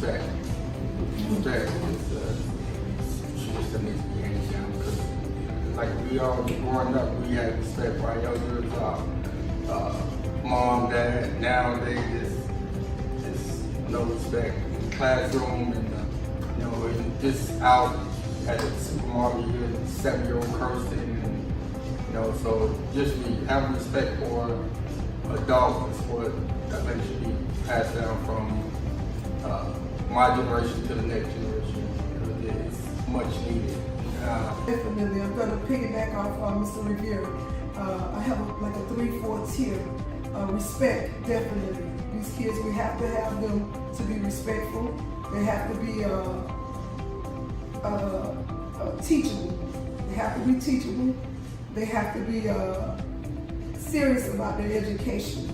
respect. Respect is just a needs to be handed down because, like we all growing up, we had respect for our elders, mom, dad. Now they just no respect in the classroom and and just out at the supermarket, you hear 7-year-old cursing, and so just having respect for adults is what I think should be passed down from my generation to the next generation. It's much needed. Definitely, I'm going to piggyback off Mr. Rivera. I have like a 3-4 tier. Respect, definitely. These kids, we have to have them to be respectful. They have to be teachable. They have to be teachable. They have to be serious about their education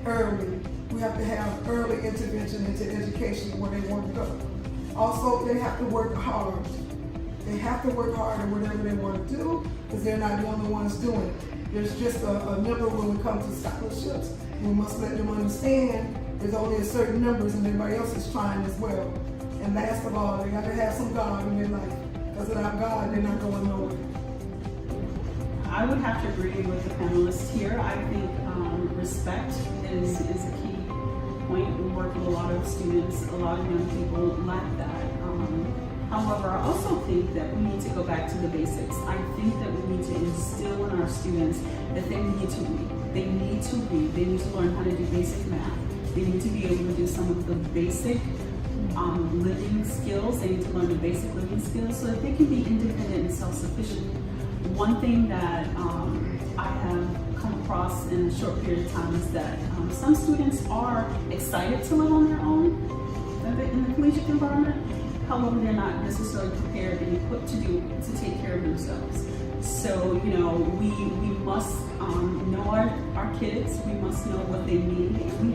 early. We have to have early intervention into education where they want to go. Also, they have to work hard. They have to work hard in whatever they want to do because they're not the only ones doing it. There's just a number when it comes to scholarships. We must let them understand there's only a certain numbers and everybody else is trying as well. And last of all, they got to have some God in their life because without God, they're not going nowhere. I would have to agree with the panelists here. I think respect is a key point. We work with a lot of students, a lot of young people lack that. However, I also think that we need to go back to the basics. I think that we need to instill in our students that they need to read. They need to read. They need to learn how to do basic math. They need to be able to do some of the basic living skills. They need to learn the basic living skills so that they can be independent and self-sufficient. One thing that I have come across in a short period of time is that some students are excited to live on their own in the collegiate environment. However, they're not necessarily prepared and equipped to take care of themselves. So, we must know our kids. We must know what they need, and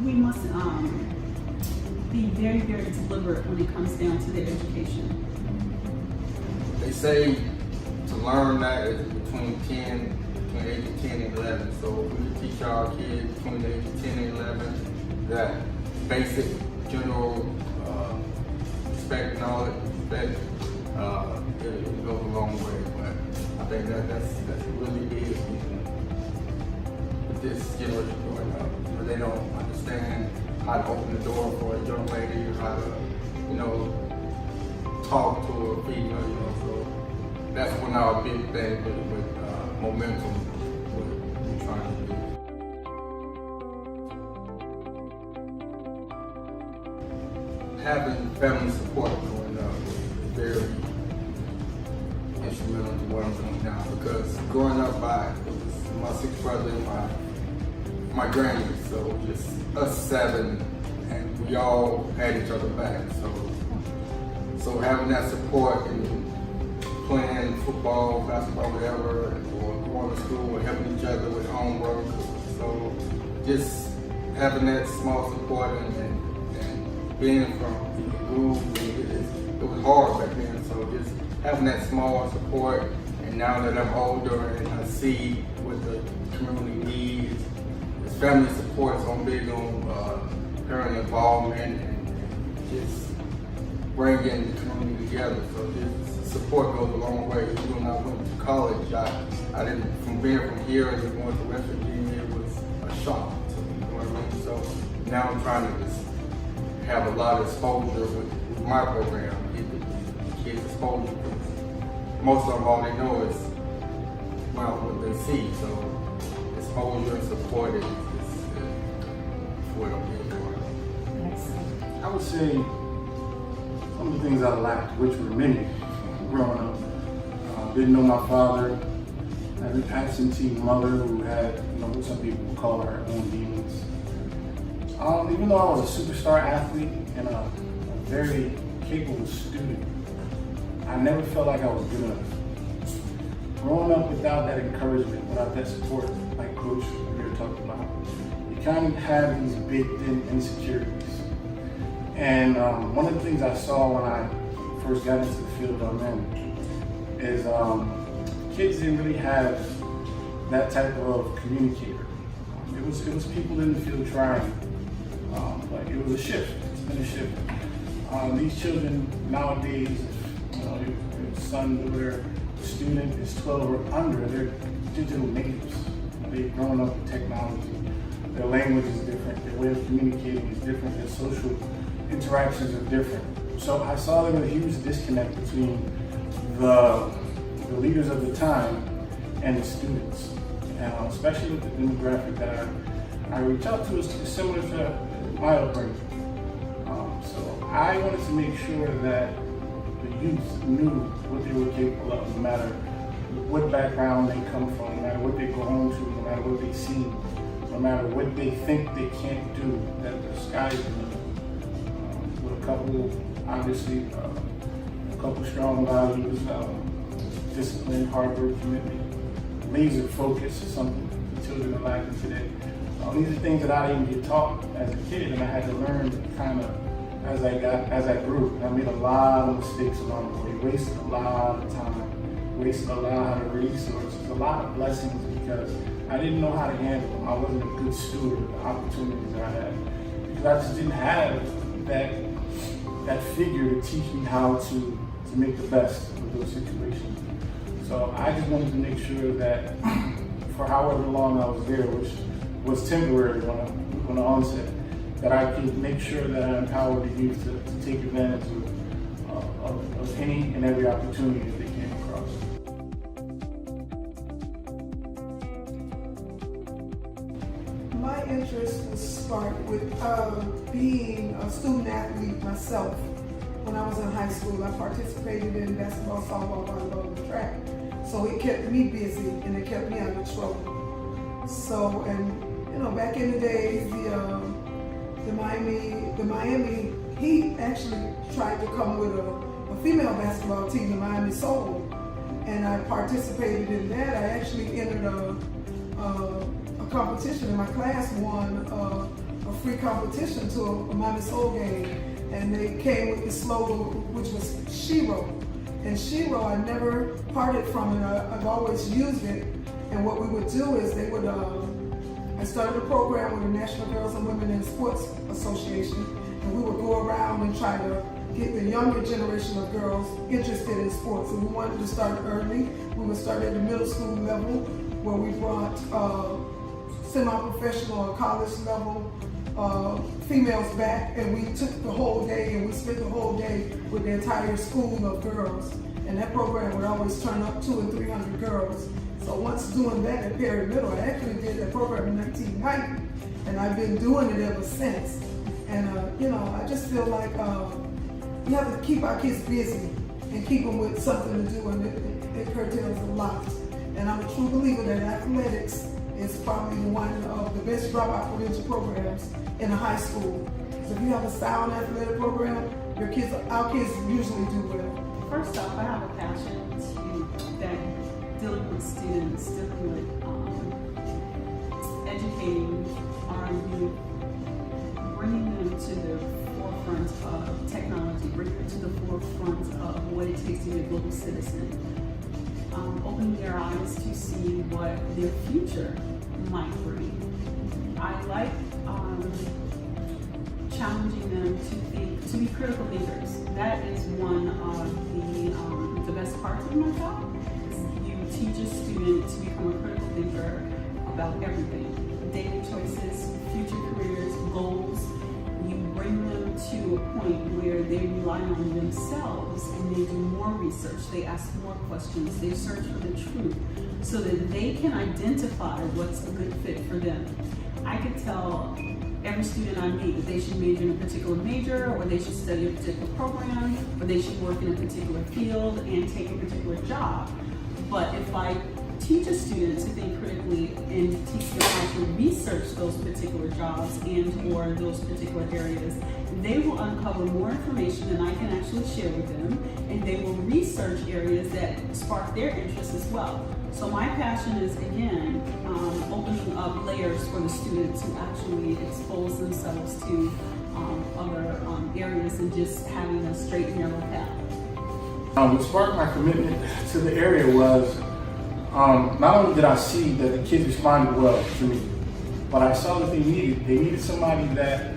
we must be very, very deliberate when it comes down to their education. They say to learn that is between the age of 10 and 11. So we teach our kids between the age of 10 and 11 that basic general respect, knowledge, respect, it goes a long way. But I think that's really big with this generation growing up. They don't understand how to open the door for a young lady or how to, talk to a female, so that's one of our big things with momentum, what we're trying to do. Having family support growing up is very instrumental to what I'm doing now because growing up it was my 6 brothers and my granny, so just us 7 and we all had each other back. So having that support and playing football, basketball, whatever, or going to school and helping each other with homework. So just having that small support and being from groups, it was hard back then. So just having that small support, and now that I'm older and I see what the community needs, it's family support. So I'm big on parent involvement and just bringing the community together. So this support goes a long way. Even when I went to college, I didn't, from being from here and going to West Virginia, it was a shock to me, you know what I mean? So now I'm trying to just have a lot of exposure with my program, get the kids exposure. Most of them, all they know is what they see. So exposure and support is what I'm here for. I would say some of the things I lacked, which were many growing up. Didn't know my father. I had an absentee mother who had, what some people would call her own demons. Even though I was a superstar athlete and a very capable student, I never felt like I was good enough. Growing up without that encouragement, without that support, like Coach we were talking about, you kind of have these big insecurities. And one of the things I saw when I first got into the field I'm in is kids didn't really have that type of communicator. It was people in the field trying, But it was a shift. It's been a shift. These children nowadays, your son, daughter, student is 12 or under, they're digital natives. They've grown up with technology. Their language is different. Their way of communicating is different. Their social interactions are different. So I saw there was a huge disconnect between the leaders of the time and the students, and especially with the demographic that I reach out to is similar to my upbringing. So I wanted to make sure that the youth knew what they were capable of, no matter what background they come from, no matter what they go home to, no matter what they see, no matter what they think they can't do, that the sky is the limit. With a couple, obviously, a couple strong values, discipline, hard work, commitment, laser focus is something the children are lacking today. These are things that I didn't get taught as a kid, and I had to learn kind of as I grew. And I made a lot of mistakes along the way, wasted a lot of time, wasted a lot of resources, a lot of blessings because I didn't know how to handle them. I wasn't a good steward of the opportunities that I had because I just didn't have that figure to teach me how to make the best of those situations. So I just wanted to make sure that for however long I was there, which was temporary on the onset, that I could make sure that I empowered the youth to take advantage of any and every opportunity that they came across. My interest was sparked with being a student athlete myself. When I was in high school, I participated in basketball, softball, volleyball, and track. So it kept me busy and it kept me out of trouble. So, and back in the days, the Miami Heat actually tried to come with a female basketball team, the Miami SOW, and I participated in that. I actually entered a competition, and my class won a free competition to a Miami SOW game, and they came with the slogan, which was Shiro. And Shiro, I never parted from it. I've always used it. And what we would do is I started a program with the National Girls and Women in Sports Association, and we would go around and try to get the younger generation of girls interested in sports. And we wanted to start early. We would start at the middle school level, where we brought semi-professional or college level females back, and we took the whole day and we spent the whole day with the entire school of girls. And that program would always turn up 200 and 300 girls. So once doing that at Perry Middle, I actually did that program in 1990, and I've been doing it ever since. And I just feel like we have to keep our kids busy and keep them with something to do, and it curtails a lot. And I'm a true believer that athletics is probably one of the best dropout prevention programs in a high school. So if you have a sound athletic program, our kids usually do well. First off, I have a passion that dealing with students, dealing with educating our youth, bringing them to the forefront of technology, bringing them to the forefront of what it takes to be a global citizen, opening their eyes to see what their future might bring. I like challenging them to be critical thinkers. That is one of the best parts of my job. Teach a student to become a critical thinker about everything. Daily choices, future careers, goals. You bring them to a point where they rely on themselves and they do more research, they ask more questions, they search for the truth so that they can identify what's a good fit for them. I could tell every student I meet that they should major in a particular major, or they should study a particular program, or they should work in a particular field and take a particular job. But if I teach a student to think critically and teach them how to research those particular jobs and or those particular areas, they will uncover more information than I can actually share with them, and they will research areas that spark their interest as well. So my passion is, again, opening up layers for the students to actually expose themselves to other areas and just having a straight and narrow path. What sparked my commitment to the area was not only did I see that the kids responded well to me, but I saw that they needed somebody that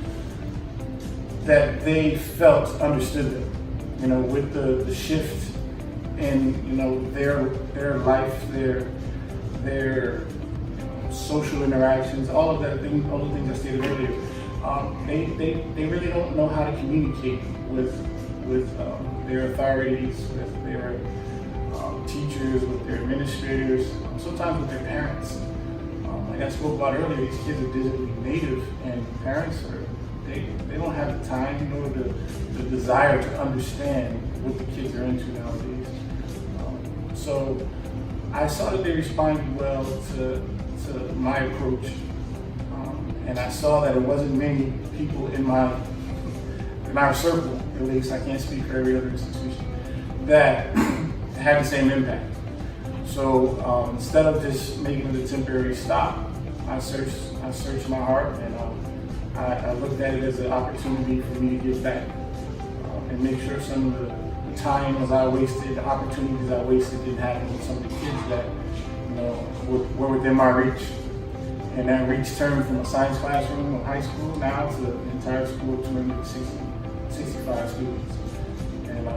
that they felt understood them. You know, with the shift in, you know, their life, their social interactions, all of the things I stated earlier, they really don't know how to communicate with their authorities, with their teachers, with their administrators, sometimes with their parents. Like I spoke about earlier, these kids are digitally native, and parents they don't have the time nor the desire to understand what the kids are into nowadays. So I saw that they responded well to my approach, and I saw that it wasn't many people in our circle, at least, I can't speak for every other institution, that had the same impact. So instead of just making it a temporary stop, I searched my heart, and I looked at it as an opportunity for me to give back and make sure some of the times I wasted, the opportunities I wasted didn't happen with some of the kids that, you know, were within my reach. And that reach turned from a science classroom in high school now to the entire school of 265 students. And I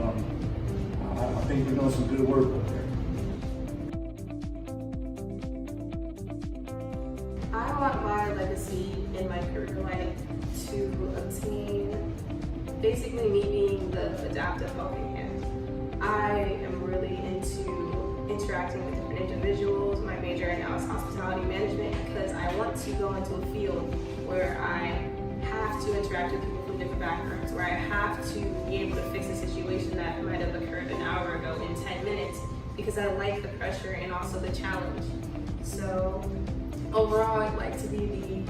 think we're doing some good work over there. I want my legacy in my career life to obtain basically me being the adaptive helping hand. I am really into interacting with different individuals. My major right now is hospitality management because I want to go into a field where I have to interact with people from different backgrounds, where I have to be able to fix a situation that might have occurred an hour ago in 10 minutes because I like the pressure and also the challenge. So overall, I'd like to be the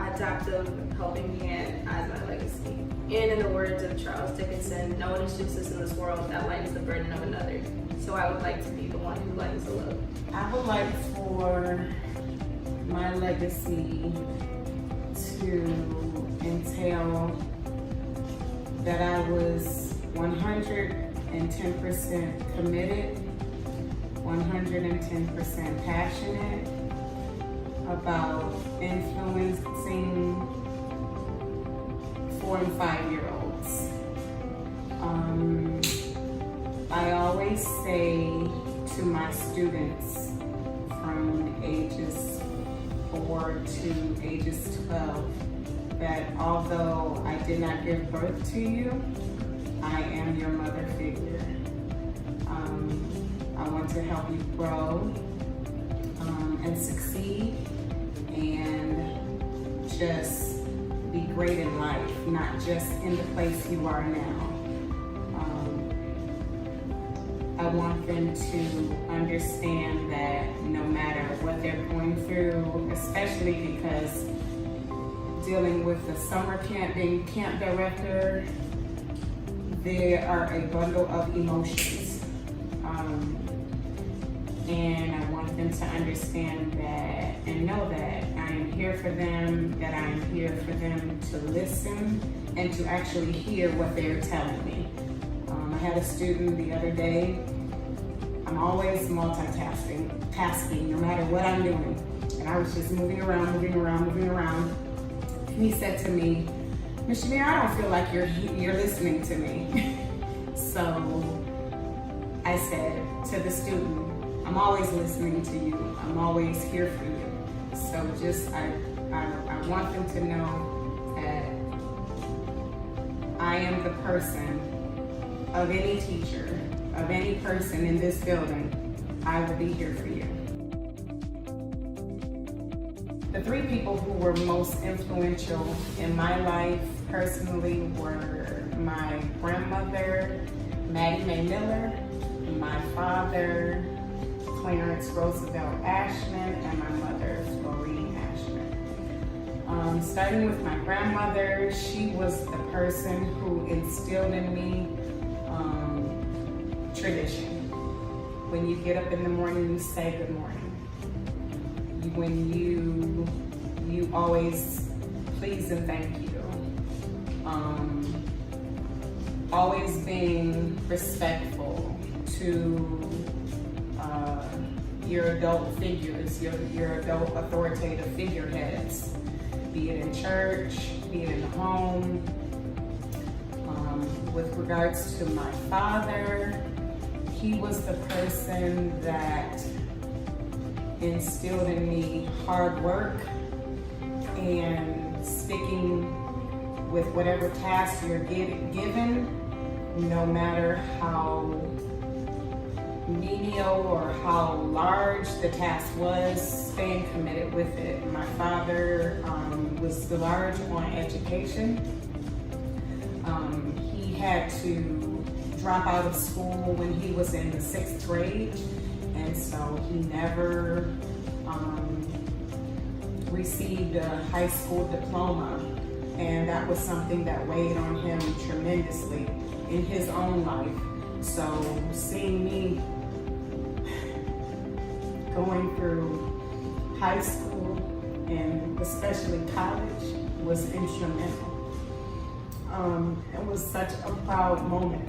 adaptive helping hand as my legacy. And in the words of Charles Dickinson, no one exists in this world that lightens the burden of another. So I would like to be the one who lightens the load. I would like for my legacy to entail that I was 110% committed, 110% passionate about influencing 4 and 5-year-olds. I always say to my students from ages 4 to ages 12 that although I did not give birth to you, I am your mother figure. I want to help you grow and succeed and just be great in life, not just in the place you are now. I want them to understand that no matter what they're going through, especially because dealing with the summer camp, being camp director, there are a bundle of emotions. And I want them to understand that and know that I am here for them, that I am here for them to listen and to actually hear what they're telling me. I had a student the other day. I'm always multitasking, no matter what I'm doing. And I was just moving around. And he said to me, Ms. Shamir, I don't feel like you're listening to me. So I said to the student, I'm always listening to you. I'm always here for you. So just, I want them to know that I am the person of any teacher, of any person in this building. I will be here for you. The 3 people who were most influential in my life personally were my grandmother, Maddie Mae Miller, my father, Clarence Roosevelt Ashman, and my mother, Florine Ashman. Starting with my grandmother, she was the person who instilled in me tradition. When you get up in the morning, you say good morning. When you always please and thank you. Always being respectful to your adult figures, your adult authoritative figureheads, be it in church, be it in the home. With regards to my father, he was the person that instilled in me hard work and sticking with whatever task you're given, no matter how menial or how large the task was, staying committed with it. My father was large on education. He had to drop out of school when he was in the 6th grade, and so he never received a high school diploma, and that was something that weighed on him tremendously in his own life. So seeing me going through high school and especially college was instrumental. It was such a proud moment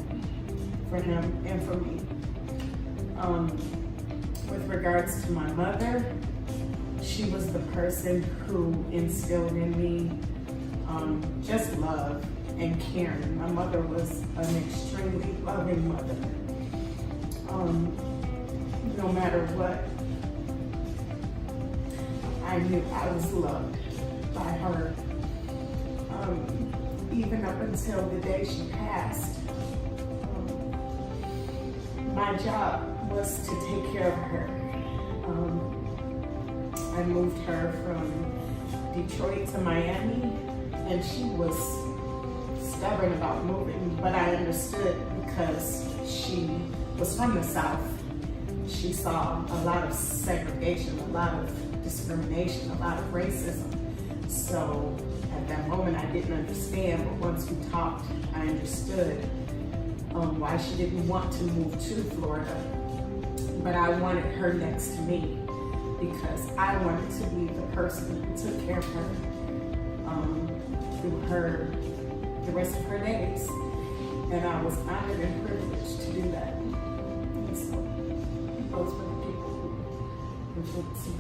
for him and for me. With regards to my mother, she was the person who instilled in me just love and caring. My mother was an extremely loving mother. No matter what, I knew I was loved by her. Even up until the day she passed, my job was to take care of her. I moved her from Detroit to Miami, and she was stubborn about moving, but I understood because she was from the South. She saw a lot of segregation, a lot of discrimination, a lot of racism. So at that moment I didn't understand, but once we talked, I understood why she didn't want to move to Florida. But I wanted her next to me because I wanted to be the person who took care of her through her the rest of her days. And I was honored and privileged to do that. And so those were the people who influenced me.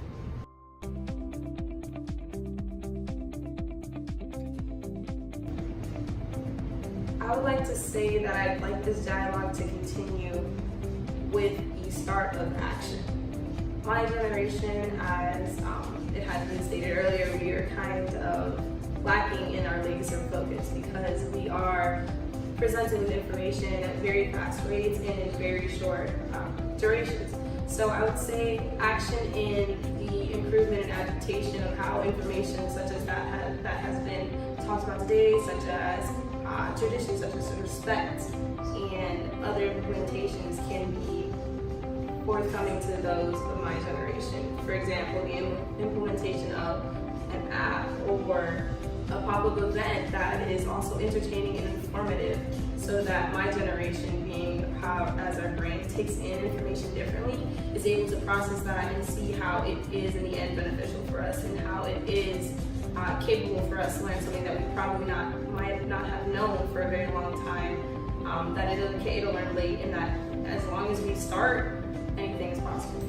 I would like to say that I'd like this dialogue to continue with the start of action. My generation, as it has been stated earlier, we are kind of lacking in our laser focus because we are presented with information at very fast rates and in very short durations. So I would say action in the improvement and adaptation of how information such as that has been talked about today, such as traditions such as respect and other implementations can be forthcoming to those of my generation. For example, the implementation of an app or a pop-up event that is also entertaining and informative so that my generation, being the power as our brain takes in information differently, is able to process that and see how it is in the end beneficial for us and how it is capable for us to learn something that we probably might not have known for a very long time, that it is okay to learn late, and that as long as we start, anything is possible.